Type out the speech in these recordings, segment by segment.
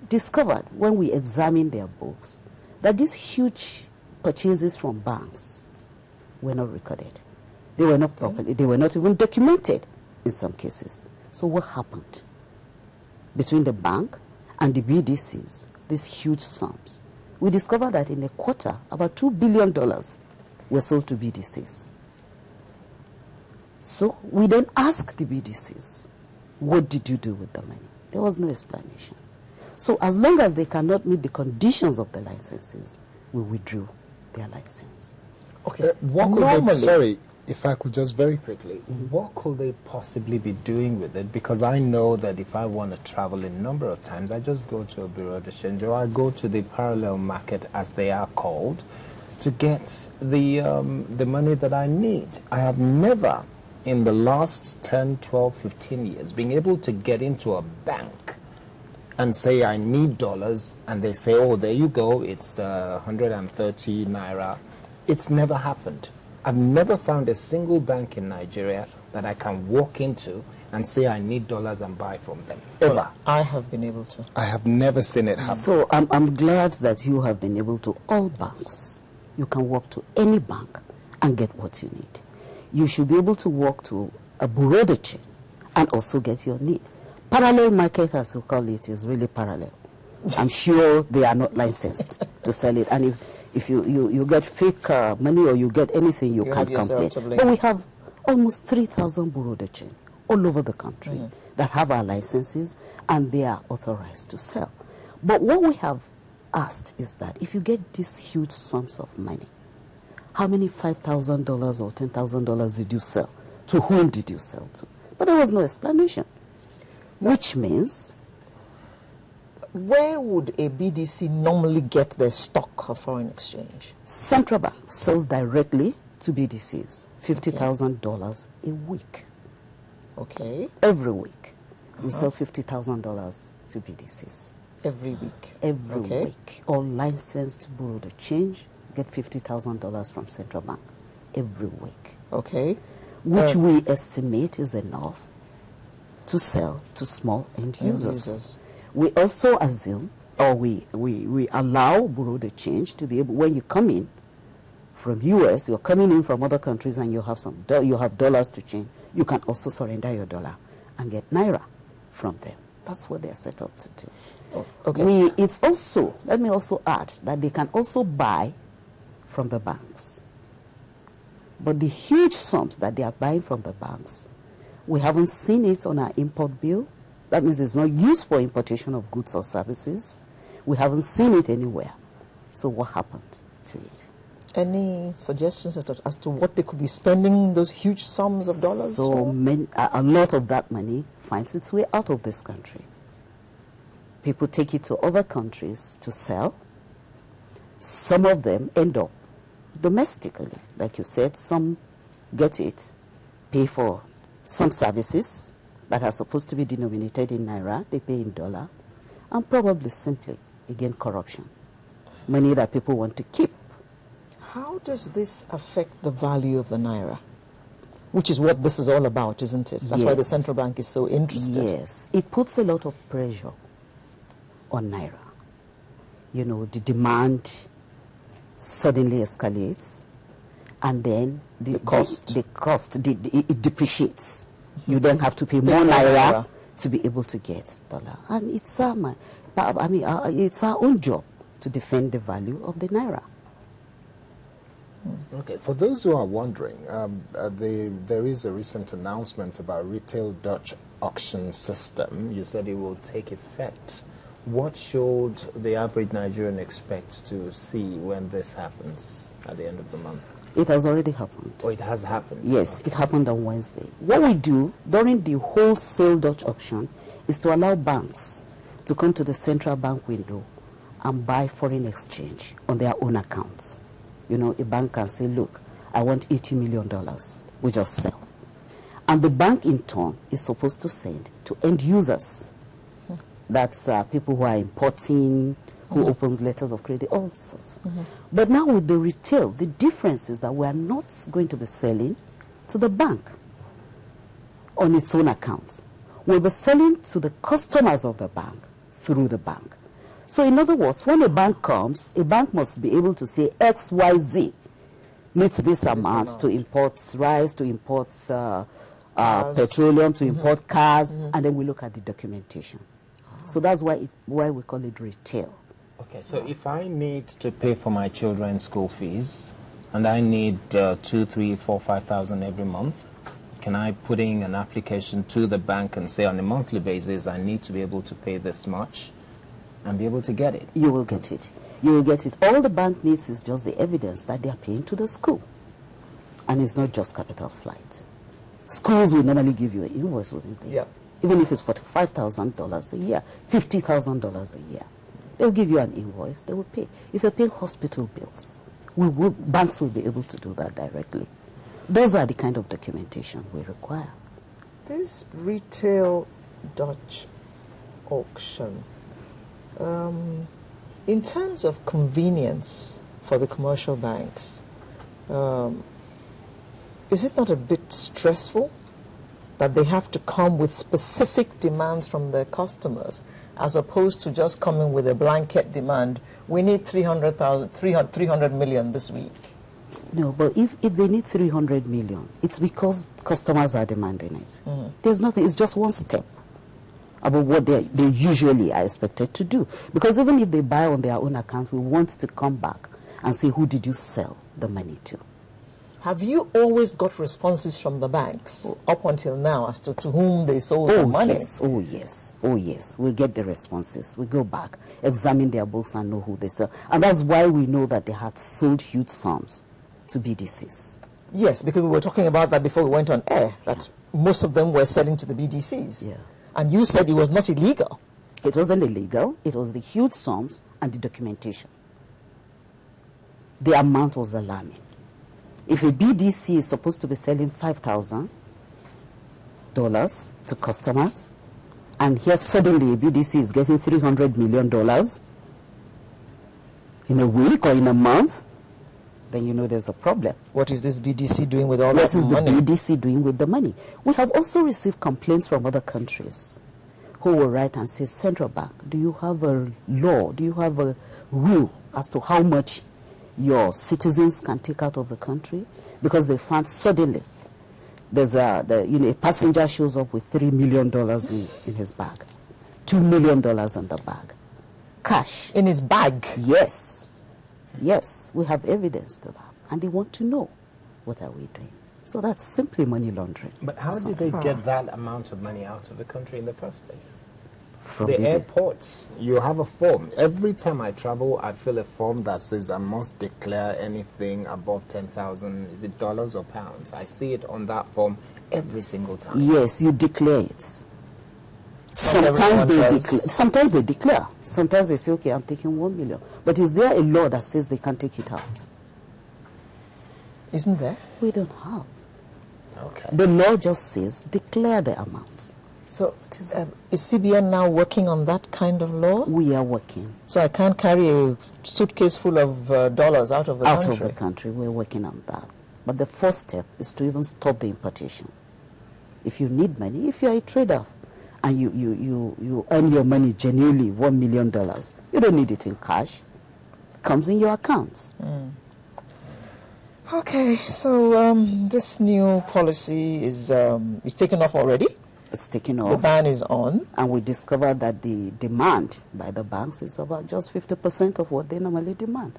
discovered when we examined their books that these huge purchases from banks were not recorded. They were not properly, they were not even documented in some cases. So what happened? Between the bank and the BDCs, these huge sums, we discovered that in a quarter, about $2 billion were sold to BDCs. So we then asked the BDCs, what did you do with the money? There was no explanation. So as long as they cannot meet the conditions of the licenses, we withdrew their license. Okay, sorry, if I could just very quickly, what could they possibly be doing with it? Because I know that if I want to travel a number of times, I just go to a bureau de change, or I go to the parallel market, as they are called, to get the money that I need. I have never, in the last 10, 12, 15 years, been able to get into a bank and say I need dollars, and they say, oh, there you go, it's 130 naira. It's never happened. I've never found a single bank in Nigeria that I can walk into and say I need dollars and buy from them, ever. Well, I have been able to. I have never seen it happen. So I'm glad that you have been able to. All banks, you can walk to any bank and get what you need. You should be able to walk to a bureau de change and also get your need. Parallel market, as we call it, is really parallel. I'm sure they are not licensed to sell it. And if you get fake money or you get anything, you can't complain. But we have almost 3,000 bureau de change all over the country that have our licenses, and they are authorized to sell. But what we have asked is that if you get these huge sums of money, how many $5,000 or $10,000 did you sell? To whom did you sell to? But there was no explanation, which means... Where would a BDC normally get their stock of foreign exchange? Central Bank sells directly to BDCs, $50,000 a week. Okay. Every week. We sell $50,000 to BDCs. Every week? Every week. All licensed bureau de change get $50,000 from Central Bank every week. Okay. Which we estimate is enough to sell to small end users. We also assume, or we allow bureau de change to be able, when you come in from US, you're coming in from other countries and you have you have dollars to change, you can also surrender your dollar and get naira from them. That's what they're set up to do. Oh, okay. It's also, let me also add that they can also buy from the banks. But the huge sums that they are buying from the banks, we haven't seen it on our import bill. That means it's not used for importation of goods or services. We haven't seen it anywhere. So what happened to it? Any suggestions as to what they could be spending those huge sums of dollars for? A lot of that money finds its way out of this country. People take it to other countries to sell. Some of them end up domestically. Like you said, some get it, pay for some services that are supposed to be denominated in naira, they pay in dollar, and probably simply, again, corruption. Money that people want to keep. How does this affect the value of the naira? Which is what this is all about, isn't it? That's why the central bank is so interested. Yes, it puts a lot of pressure on naira. You know, the demand suddenly escalates, and then the cost it depreciates. You then have to pay more naira to be able to get dollar. And it's it's our own job to defend the value of the naira. Okay, for those who are wondering, there is a recent announcement about retail Dutch auction system. You said it will take effect. What should the average Nigerian expect to see when this happens at the end of the month? It has already happened. Oh, it has happened? Yes, it happened on Wednesday. What we do during the wholesale Dutch auction is to allow banks to come to the central bank window and buy foreign exchange on their own accounts. You know, a bank can say, look, I want $80 million. We just sell. And the bank, in turn, is supposed to send to end users. That's people who are importing, who opens letters of credit, all sorts. But now with the retail, the difference is that we are not going to be selling to the bank on its own account. We'll be selling to the customers of the bank through the bank. So in other words, when a bank comes, a bank must be able to say XYZ needs this amount to import rice, to import petroleum, to import cars, and then we look at the documentation. So that's why we call it retail. Okay, so if I need to pay for my children's school fees, and I need 2,000, 3,000, 4,000, 5,000 every month, can I put in an application to the bank and say on a monthly basis I need to be able to pay this much and be able to get it? You will get it. You will get it. All the bank needs is just the evidence that they are paying to the school. And it's not just capital flight. Schools will normally give you an invoice within there. Yeah. Even if it's $45,000 a year, $50,000 a year. They'll give you an invoice, they will pay. If you're paying hospital bills, banks will be able to do that directly. Those are the kind of documentation we require. This retail Dutch auction, in terms of convenience for the commercial banks, is it not a bit stressful that they have to come with specific demands from their customers as opposed to just coming with a blanket demand? We need 300 million this week. No, but if they need 300 million, it's because customers are demanding it. There's nothing, it's just one step about what they usually are expected to do. Because even if they buy on their own account, we want to come back and say, who did you sell the money to? Have you always got responses from the banks up until now as to whom they sold the money? Yes. Oh, yes. Oh, yes. We get the responses. We go back, examine their books and know who they sell. And that's why we know that they had sold huge sums to BDCs. Yes, because we were talking about that before we went on air, that most of them were selling to the BDCs. Yeah. And you said it was not illegal. It wasn't illegal. It was the huge sums and the documentation. The amount was alarming. If a BDC is supposed to be selling $5,000 to customers, and here suddenly a BDC is getting $300 million in a week or in a month, then you know there's a problem. What is this BDC doing with all that money? What is the BDC doing with the money? We have also received complaints from other countries who will write and say, Central Bank, do you have a law, do you have a rule as to how much your citizens can take out of the country? Because they found suddenly there's a passenger shows up with $3 million in his bag, $2 million in the bag, cash. In his bag? Yes. Yes, we have evidence to that. And they want to know, what are we doing? So that's simply money laundering. But how did they get that amount of money out of the country in the first place? From the airports, you have a form. Every time I travel, I fill a form that says I must declare anything above 10,000, is it dollars or pounds? I see it on that form every single time. Yes, you declare it. Sometimes they declare. Sometimes they say, okay, I'm taking 1 million. But is there a law that says they can take it out? Isn't there? We don't have. Okay. The law just says declare the amount. So is CBN now working on that kind of law? We are working. So I can't carry a suitcase full of dollars out of the country? Out of the country. We're working on that. But the first step is to even stop the importation. If you need money, if you're a trader and you earn your money genuinely, $1 million, you don't need it in cash. It comes in your accounts. Okay, so this new policy is taken off already? It's taken off. The ban is on. And we discovered that the demand by the banks is about just 50% of what they normally demand.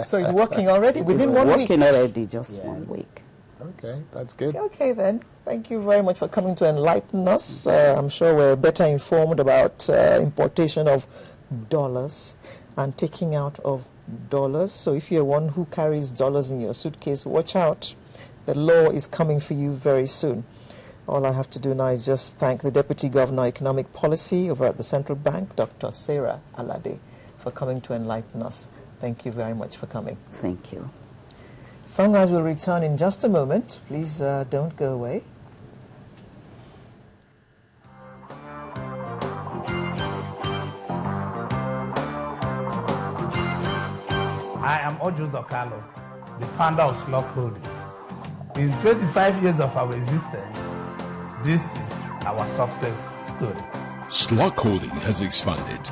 So it's working already within 1 week? It's working already, just 1 week. Okay, that's good. Okay then. Thank you very much for coming to enlighten us. I'm sure we're better informed about importation of dollars and taking out of dollars. So if you're one who carries dollars in your suitcase, watch out. The law is coming for you very soon. All I have to do now is just thank the Deputy Governor of Economic Policy over at the Central Bank, Dr. Sarah Alade, for coming to enlighten us. Thank you very much for coming. Thank you. Sunrise will return in just a moment. Please don't go away. I am Ojo Zokalo, the founder of Slug Holdings. In 25 years of our existence, this is our success story. Slug Holding has expanded